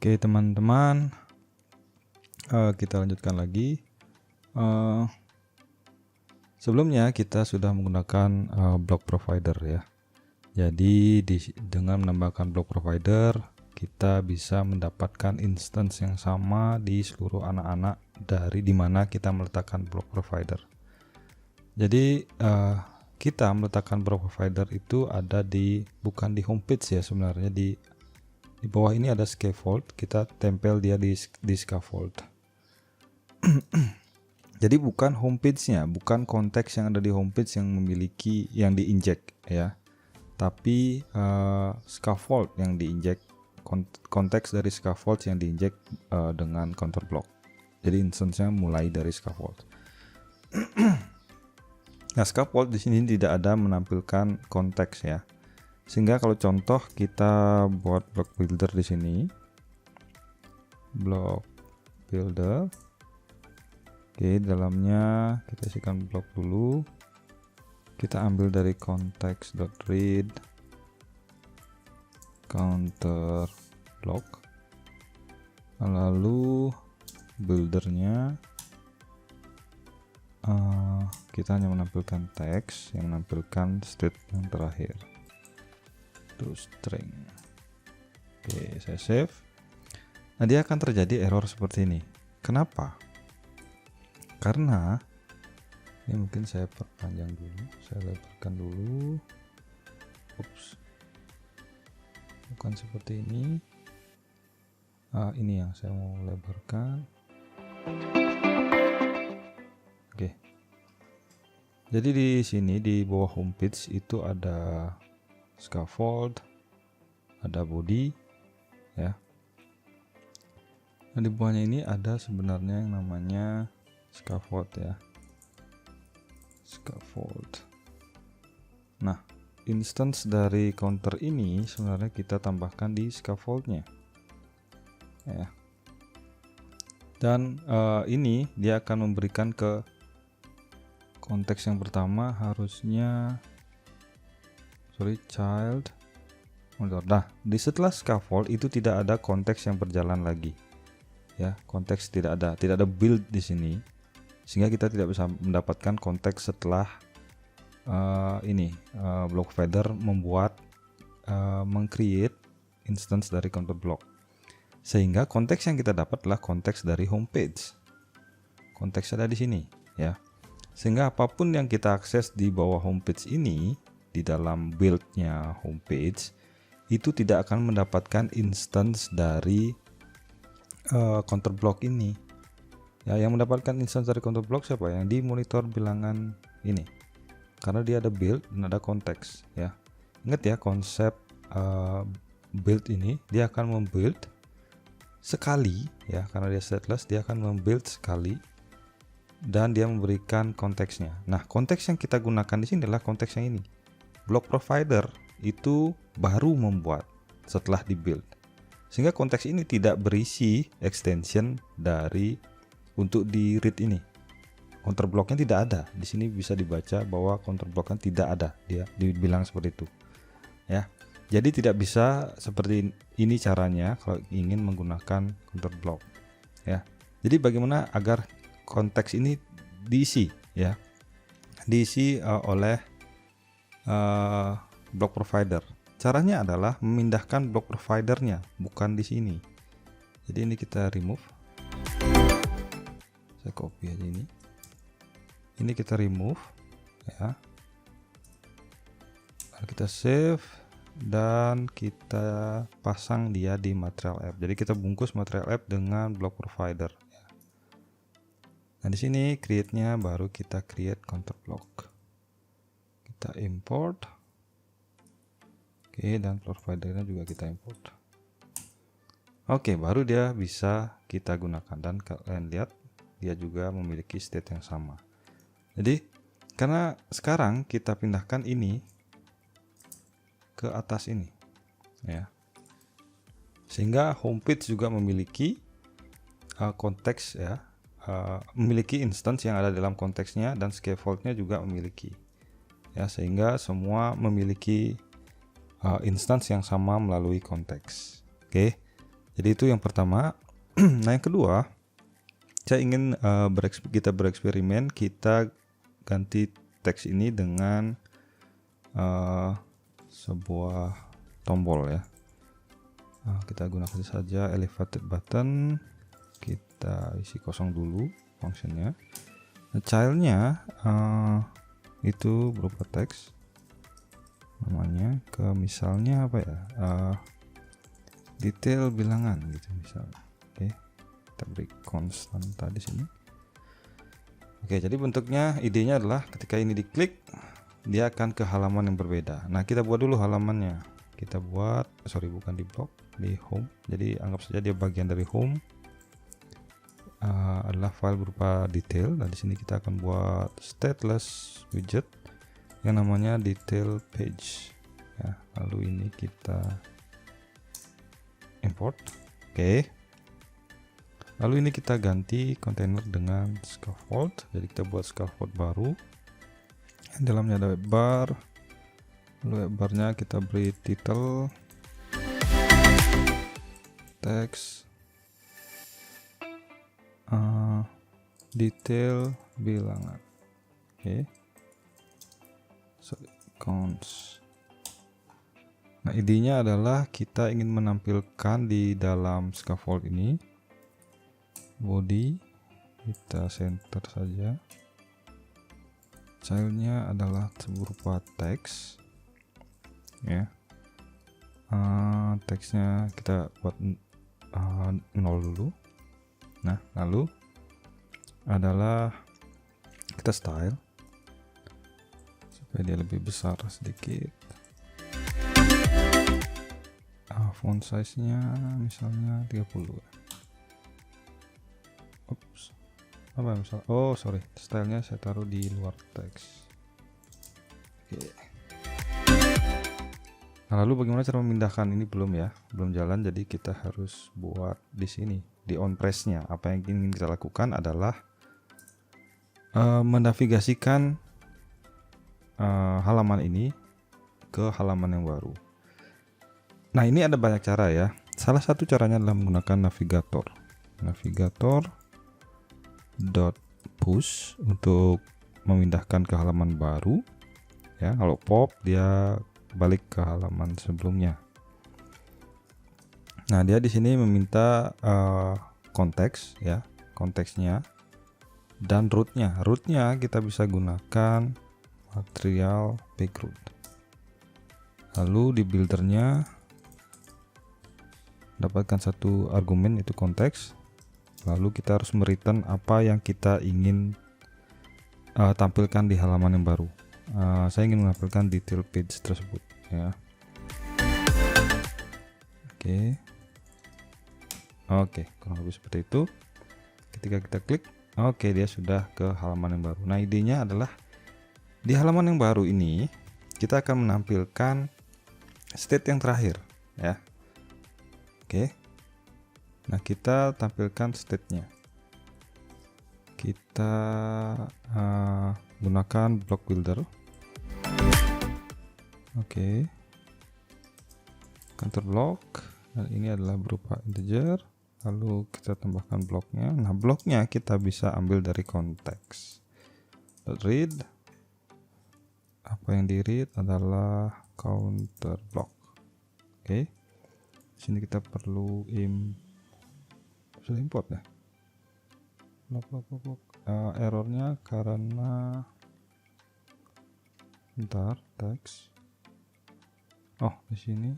Oke teman-teman, kita lanjutkan lagi. Sebelumnya kita sudah menggunakan block provider ya. Jadi dengan menambahkan block provider kita bisa mendapatkan instance yang sama di seluruh anak-anak dari dimana kita meletakkan block provider. Jadi kita meletakkan block provider itu ada bukan di homepage ya, sebenarnya di bawah ini ada scaffold, kita tempel dia di scaffold. Jadi bukan homepage-nya, bukan konteks yang ada di homepage yang memiliki yang diinjek ya, tapi scaffold yang diinjek, konteks dari scaffold yang diinjek dengan counter block. Jadi instance-nya mulai dari scaffold. Nah, scaffold di sini tidak ada menampilkan konteks ya. Sehingga kalau contoh kita buat block builder di sini, block builder, oke, dalamnya kita isikan block dulu, kita ambil dari context.read counter block, lalu buildernya kita hanya menampilkan teks yang menampilkan state yang terakhir. String. Oke, saya save. Nah, dia akan terjadi error seperti ini. Kenapa? Karena ini mungkin saya perpanjang dulu, saya lebarkan dulu. Ups. Bukan seperti ini. Ini yang saya mau lebarkan. Oke. Jadi di sini di bawah homepage itu ada scaffold, ada body ya. Nah, di bawahnya ini ada sebenarnya yang namanya scaffold ya, scaffold. Nah, instance dari counter ini sebenarnya kita tambahkan di scaffoldnya ya. Dan ini dia akan memberikan ke konteks yang pertama harusnya child. Nah, di setelah scaffold itu tidak ada konteks yang berjalan lagi ya, konteks tidak ada build di sini, sehingga kita tidak bisa mendapatkan konteks setelah block provider membuat meng-create instance dari counter block, sehingga konteks yang kita dapat adalah konteks dari homepage. Konteks ada di sini ya, sehingga apapun yang kita akses di bawah homepage ini di dalam build-nya homepage itu tidak akan mendapatkan instance dari counter block ini ya. Yang mendapatkan instance dari counter block siapa? Yang di monitor bilangan ini, karena dia ada build dan ada konteks ya. Ingat ya, konsep build ini dia akan membuild sekali ya, karena dia stateless, dia akan membuild sekali dan dia memberikan konteksnya. Nah, konteks yang kita gunakan di sini adalah konteks yang ini. Block provider itu baru membuat setelah di build, sehingga konteks ini tidak berisi extension dari untuk di read ini. Counter blocknya tidak ada di sini, bisa dibaca bahwa counter blocknya tidak ada, dia dibilang seperti itu ya. Jadi tidak bisa seperti ini caranya kalau ingin menggunakan counter block ya. Jadi bagaimana agar konteks ini diisi ya, diisi oleh block provider. Caranya adalah memindahkan block providernya, bukan di sini. Jadi ini kita remove, saya copy aja ini kita remove ya, lalu kita save dan kita pasang dia di material app. Jadi kita bungkus material app dengan block provider ya. Nah, di sini create-nya baru kita create counter block, kita import. Oke, dan providernya juga kita import. Oke, baru dia bisa kita gunakan, dan kalian lihat dia juga memiliki state yang sama. Jadi karena sekarang kita pindahkan ini ke atas ini ya, sehingga homepage juga memiliki konteks ya, memiliki instance yang ada dalam konteksnya, dan scaffoldnya juga memiliki ya, sehingga semua memiliki instance yang sama melalui konteks. Oke, Jadi itu yang pertama. Nah yang kedua, saya ingin kita bereksperimen, kita ganti teks ini dengan sebuah tombol ya. Kita gunakan saja elevated button, kita isi kosong dulu fungsinya. Nah, childnya itu berupa teks, namanya ke misalnya apa ya, detail bilangan gitu misalnya. Oke, kita beri konstan tadi sini. Oke, jadi bentuknya, idenya adalah ketika ini diklik dia akan ke halaman yang berbeda. Nah kita buat dulu halamannya, kita buat bukan di blog, di home. Jadi anggap saja dia bagian dari home. Adalah file berupa detail. Dan di sini kita akan buat stateless widget yang namanya detail page ya. Lalu ini kita import. Oke. Lalu ini kita ganti container dengan scaffold. Jadi kita buat scaffold baru. Di dalamnya ada webbar. Lalu webbarnya kita beri title, teks, detail bilangan. Oke. Counts. Nah idenya adalah kita ingin menampilkan di dalam scaffold ini body, kita center saja. Childnya adalah berupa teks ya. Teksnya kita buat 0 dulu. Nah lalu adalah kita style supaya dia lebih besar sedikit. Font size nya misalnya 30. Ups, apa misal, stylenya saya taruh di luar teks. Oke. Nah lalu bagaimana cara memindahkan ini? Belum ya, belum jalan. Jadi kita harus buat di sini, di on press-nya. Apa yang ingin kita lakukan adalah mendavigasikan halaman ini ke halaman yang baru. Nah ini ada banyak cara ya. Salah satu caranya adalah menggunakan navigator. Navigator.push untuk memindahkan ke halaman baru ya. Kalau pop dia balik ke halaman sebelumnya. Nah dia di sini meminta konteks ya, konteksnya dan rootnya. Rootnya kita bisa gunakan material background. Lalu di buildernya dapatkan satu argumen, itu konteks. Lalu kita harus mereturn apa yang kita ingin tampilkan di halaman yang baru. Saya ingin menampilkan detail page tersebut ya. Oke, kurang lebih seperti itu. Ketika kita klik, oke, dia sudah ke halaman yang baru. Nah idenya adalah di halaman yang baru ini kita akan menampilkan state yang terakhir ya. Oke. Nah kita tampilkan state-nya. Kita gunakan block builder. Oke. Counter block, dan ini adalah berupa integer. Lalu kita tambahkan bloknya. Nah bloknya kita bisa ambil dari konteks. Read, apa yang di read adalah counter block. Oke. Sini kita perlu sudah import ya. Errornya karena bentar, teks. Oh di sini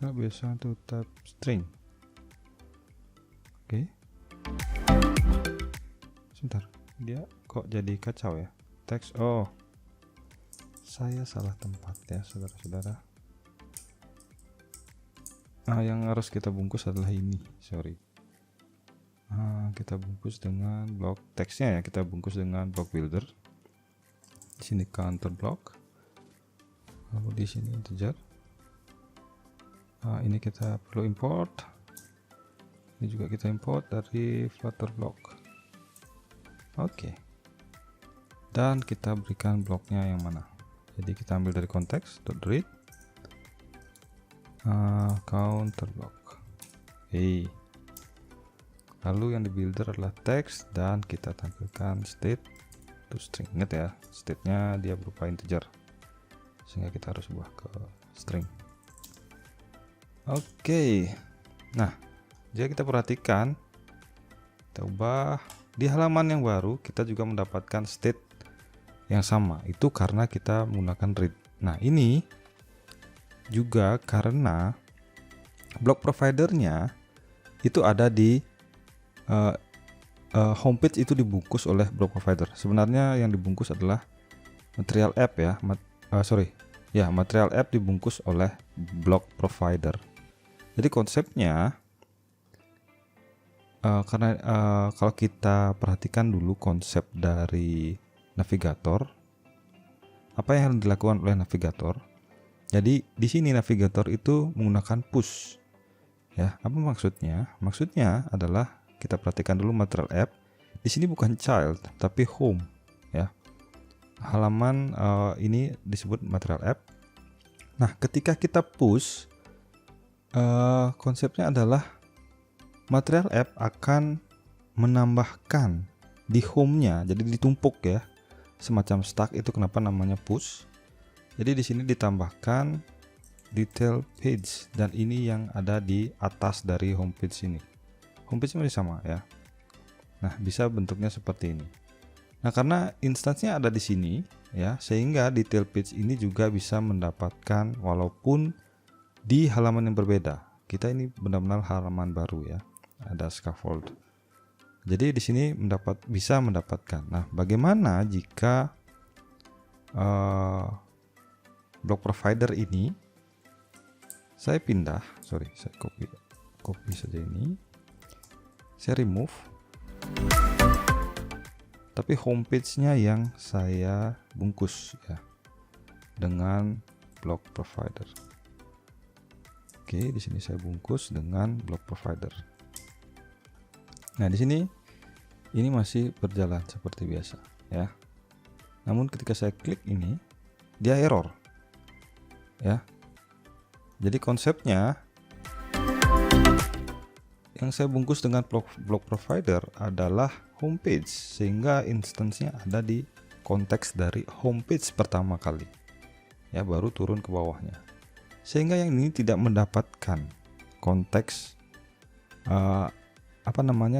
nggak biasa tuh type string. Oke. Sebentar, dia kok jadi kacau ya teks. Oh saya salah tempat ya saudara-saudara. Yang harus kita bungkus adalah ini, sorry. Kita bungkus dengan blok teksnya ya, kita bungkus dengan block builder. Di sini counter block, lalu di sini integer. Ini kita perlu import. Ini juga kita import dari Flutter block. Oke. Dan kita berikan bloknya yang mana. Jadi kita ambil dari konteks .read. counter block. Oke. Lalu yang di builder adalah text dan kita tampilkan state to string. Ingat ya, state-nya dia berupa integer, sehingga kita harus ubah ke string. Oke. Nah, jika kita perhatikan, kita ubah di halaman yang baru, kita juga mendapatkan state yang sama. Itu karena kita menggunakan read. Nah, ini juga karena block providernya itu ada di homepage, itu dibungkus oleh block provider. Sebenarnya yang dibungkus adalah material app ya, material app dibungkus oleh block provider. Jadi konsepnya kalau kita perhatikan dulu konsep dari navigator, apa yang dilakukan oleh navigator? Jadi di sini navigator itu menggunakan push. Ya, apa maksudnya? Maksudnya adalah kita perhatikan dulu material app. Di sini bukan child tapi home ya. Halaman ini disebut material app. Nah, ketika kita push, konsepnya adalah material app akan menambahkan di home-nya, jadi ditumpuk ya, semacam stack. Itu kenapa namanya push. Jadi di sini ditambahkan detail page, dan ini yang ada di atas dari homepage ini. Homepage masih sama ya. Nah, bisa bentuknya seperti ini. Nah, karena instansinya ada di sini ya, sehingga detail page ini juga bisa mendapatkan walaupun di halaman yang berbeda. Kita ini benar-benar halaman baru ya. Ada scaffold. Jadi di sini bisa mendapatkan. Nah, bagaimana jika block provider ini saya pindah, saya copy saja ini. Saya remove, tapi homepage-nya yang saya bungkus ya dengan block provider. Oke, di sini saya bungkus dengan block provider. Nah, di sini ini masih berjalan seperti biasa ya. Namun ketika saya klik ini, dia error ya. Jadi konsepnya yang saya bungkus dengan block provider adalah homepage, sehingga instansinya ada di konteks dari homepage pertama kali ya, baru turun ke bawahnya, sehingga yang ini tidak mendapatkan konteks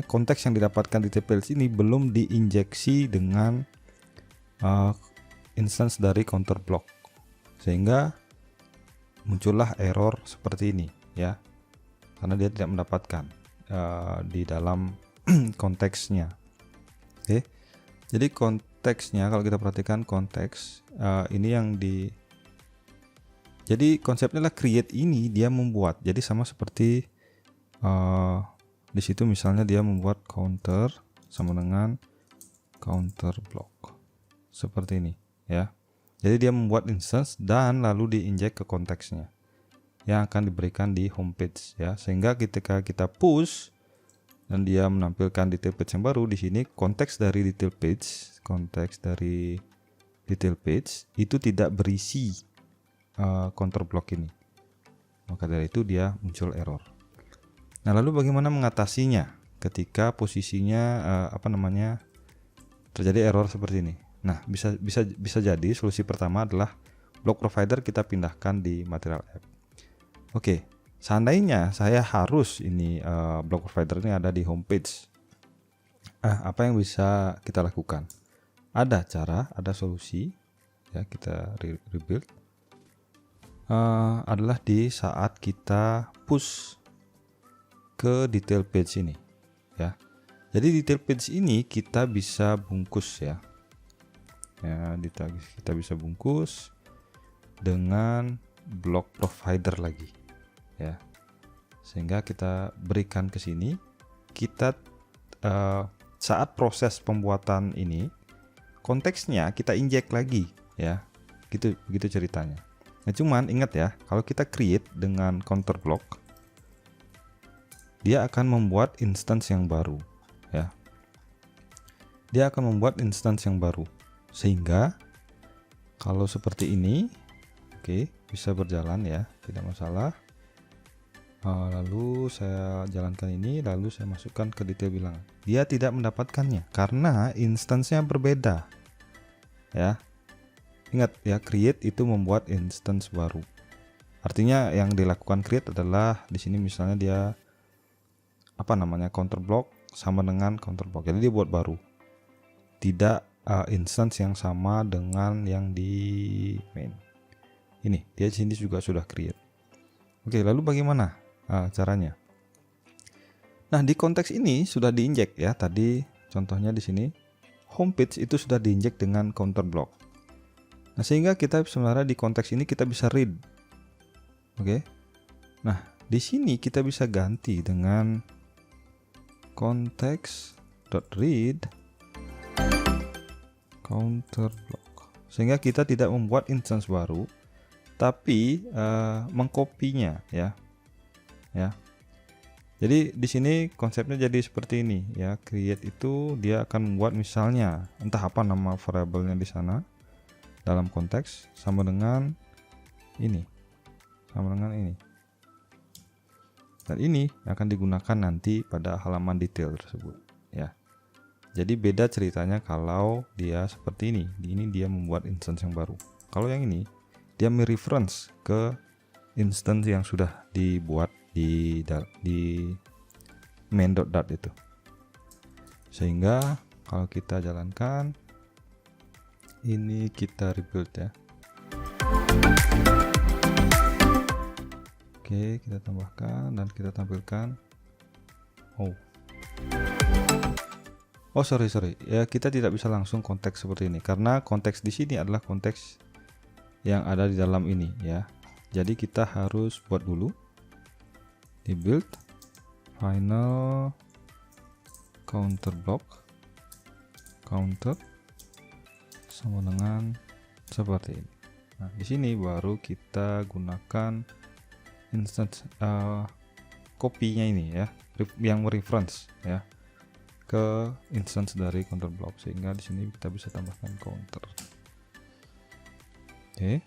konteks yang didapatkan di TPLC ini belum diinjeksi dengan instance dari counter block, sehingga muncullah error seperti ini ya, karena dia tidak mendapatkan di dalam konteksnya. Oke, jadi konteksnya kalau kita perhatikan konteks ini yang jadi konsepnya adalah create ini dia membuat, jadi sama seperti di situ misalnya dia membuat counter sama dengan counter block seperti ini ya. Jadi dia membuat instance dan lalu diinjek ke konteksnya yang akan diberikan di homepage ya, sehingga ketika kita push dan dia menampilkan detail page yang baru, di sini konteks dari detail page itu tidak berisi counter block ini, maka dari itu dia muncul error. Nah, lalu bagaimana mengatasinya ketika posisinya terjadi error seperti ini? Nah, bisa jadi solusi pertama adalah block provider kita pindahkan di material app. Oke, seandainya saya harus ini block provider ini ada di homepage, apa yang bisa kita lakukan? Ada cara, ada solusi ya, kita rebuild adalah di saat kita push ke detail page ini ya. Jadi detail page ini kita bisa bungkus ya, kita bisa bungkus dengan block provider lagi ya, sehingga kita berikan ke sini. Kita saat proses pembuatan ini konteksnya kita injek lagi ya, begitu ceritanya. Nah, cuman ingat ya, kalau kita create dengan counter block, dia akan membuat instance yang baru ya. Dia akan membuat instance yang baru, sehingga kalau seperti ini, oke, bisa berjalan ya, tidak masalah. Lalu saya jalankan ini, lalu saya masukkan ke detail bilangan. Dia tidak mendapatkannya karena instance-nya berbeda. Ya. Ingat ya, create itu membuat instance baru. Artinya yang dilakukan create adalah di sini misalnya dia counter block sama dengan counter block. Jadi dia buat baru. Tidak instance yang sama dengan yang di main. Ini dia di sini juga sudah create. Oke, lalu bagaimana caranya? Nah, di konteks ini sudah diinjek ya. Tadi contohnya di sini homepage itu sudah diinjek dengan counter block. Nah, sehingga kita sebenarnya di konteks ini kita bisa read. Oke. Nah, di sini kita bisa ganti dengan context.read counter block. Sehingga kita tidak membuat instance baru, tapi mengkopinya ya. Jadi di sini konsepnya jadi seperti ini ya. Create itu dia akan membuat misalnya entah apa nama variabelnya di sana dalam konteks sama dengan ini. Dan ini akan digunakan nanti pada halaman detail tersebut ya. Jadi beda ceritanya kalau dia seperti ini. Di ini dia membuat instance yang baru. Kalau yang ini dia mereference ke instance yang sudah dibuat di main.dat itu. Sehingga kalau kita jalankan ini, kita rebuild ya. Oke, kita tambahkan dan kita tampilkan. Sorry ya, kita tidak bisa langsung konteks seperti ini karena konteks di sini adalah konteks yang ada di dalam ini ya. Jadi kita harus buat dulu di build final counter block counter sama dengan seperti ini. Nah, di sini baru kita gunakan instance kopinya ini ya, yang reference ya ke instance dari counter block, sehingga di sini kita bisa tambahkan counter. Oke.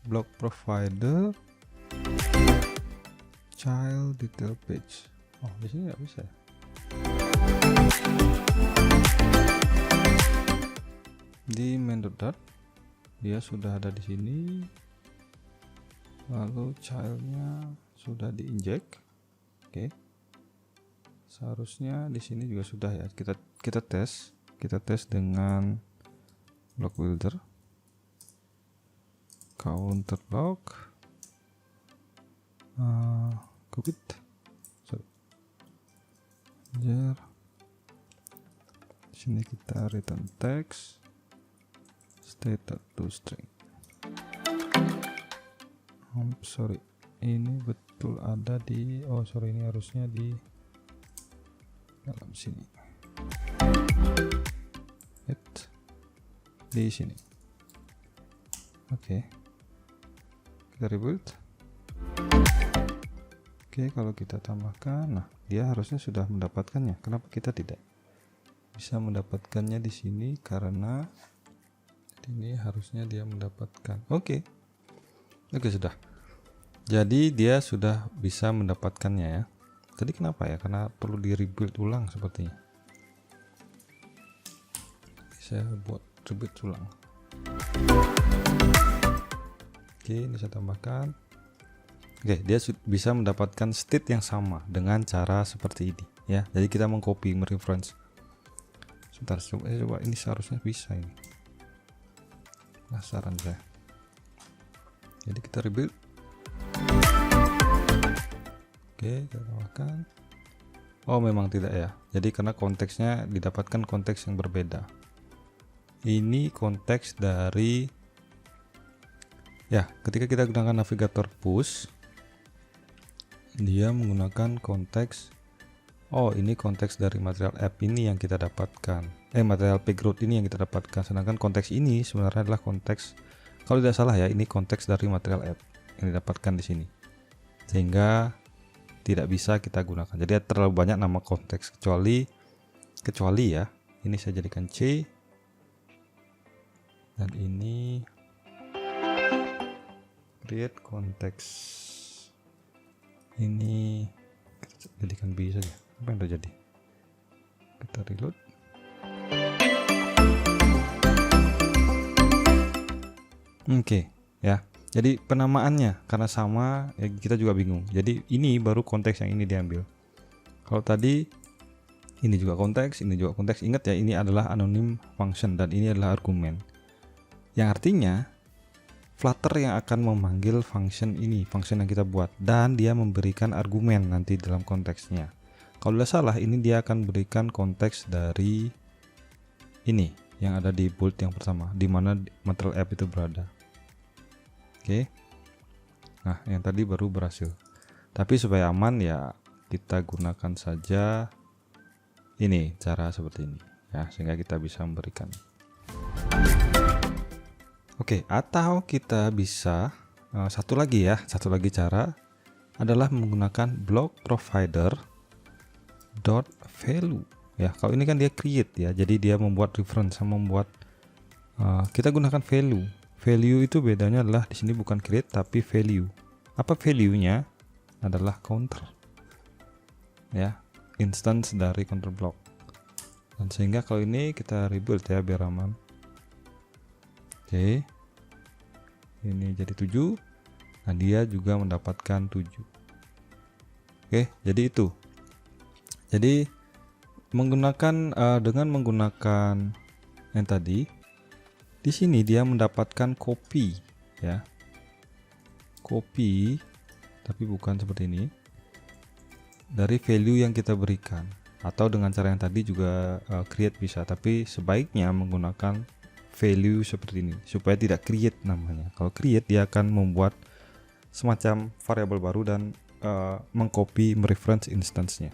Block provider child detail page. Di sini nggak bisa ya. Di main.dat dia sudah ada di sini. Lalu childnya sudah diinjek. Oke. Seharusnya di sini juga sudah ya. Kita tes dengan block builder counter block commit sini kita return text state to string. Ini betul ada di ini harusnya di dalam sini di sini. Oke. Kita rebuild. Oke, kalau kita tambahkan, nah dia harusnya sudah mendapatkannya. Kenapa kita tidak bisa mendapatkannya di sini? Karena ini harusnya dia mendapatkan. Oke, sudah. Jadi dia sudah bisa mendapatkannya ya. Tadi kenapa ya? Karena perlu di rebuild ulang sepertinya. Saya buat rebuild ulang. Oke, ini saya tambahkan. Oke, dia bisa mendapatkan state yang sama dengan cara seperti ini ya. Jadi kita mengcopy, mereference. Sebentar, coba ini seharusnya bisa ini. Penasaran saya. Jadi kita rebuild. Oke, kita tambahkan. Memang tidak ya. Jadi karena konteksnya didapatkan konteks yang berbeda. Ini konteks dari ya, ketika kita gunakan navigator push, dia menggunakan konteks ini konteks dari material app ini yang kita dapatkan, material payload ini yang kita dapatkan, sedangkan konteks ini sebenarnya adalah konteks, kalau tidak salah ya, ini konteks dari material app yang didapatkan di sini, sehingga tidak bisa kita gunakan. Jadi terlalu banyak nama konteks, kecuali ya, ini saya jadikan C dan ini create context Ini kita jadikan B saja. Apa yang terjadi? Kita reload. Oke, ya. Jadi penamaannya karena sama ya kita juga bingung. Jadi ini baru konteks yang ini diambil. Kalau tadi ini juga konteks, ini juga konteks. Ingat ya, ini adalah anonym function dan ini adalah argumen. Yang artinya Flutter yang akan memanggil function ini, function yang kita buat, dan dia memberikan argumen nanti dalam konteksnya. Kalau tidak salah, ini dia akan berikan konteks dari ini yang ada di bold yang pertama, di mana material app itu berada. Oke. Nah, yang tadi baru berhasil. Tapi supaya aman ya kita gunakan saja ini cara seperti ini ya, sehingga kita bisa memberikan. Oke, atau kita bisa satu lagi cara adalah menggunakan block provider dot value ya. Kalau ini kan dia create ya, jadi dia membuat reference sama membuat kita gunakan value. Value itu bedanya adalah di sini bukan create tapi value. Apa value-nya? Adalah counter ya, instance dari counter block. Dan sehingga kalau ini kita rebuild ya biar aman. Oke, ini jadi 7. Nah, dia juga mendapatkan 7. Oke, jadi itu. Jadi dengan menggunakan yang tadi, di sini dia mendapatkan copy ya, copy tapi bukan seperti ini dari value yang kita berikan. Atau dengan cara yang tadi juga create bisa, tapi sebaiknya menggunakan value seperti ini supaya tidak create namanya. Kalau create dia akan membuat semacam variabel baru dan mengcopy mereference instance-nya.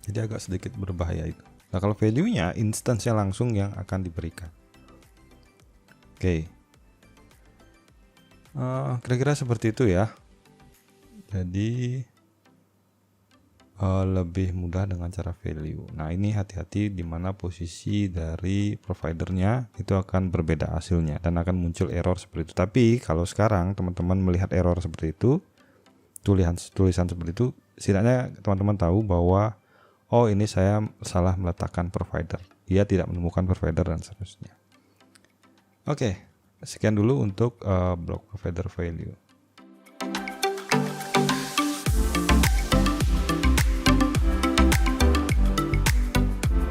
Jadi agak sedikit berbahaya itu. Nah, kalau value-nya instance-nya langsung yang akan diberikan. Oke. Kira-kira seperti itu ya. Jadi lebih mudah dengan cara value. Nah, ini hati-hati di mana posisi dari providernya itu akan berbeda hasilnya dan akan muncul error seperti itu. Tapi kalau sekarang teman-teman melihat error seperti itu, tulisan seperti itu, setidaknya teman-teman tahu bahwa oh, ini saya salah meletakkan provider. Dia tidak menemukan provider dan seterusnya. Oke, sekian dulu untuk block provider value.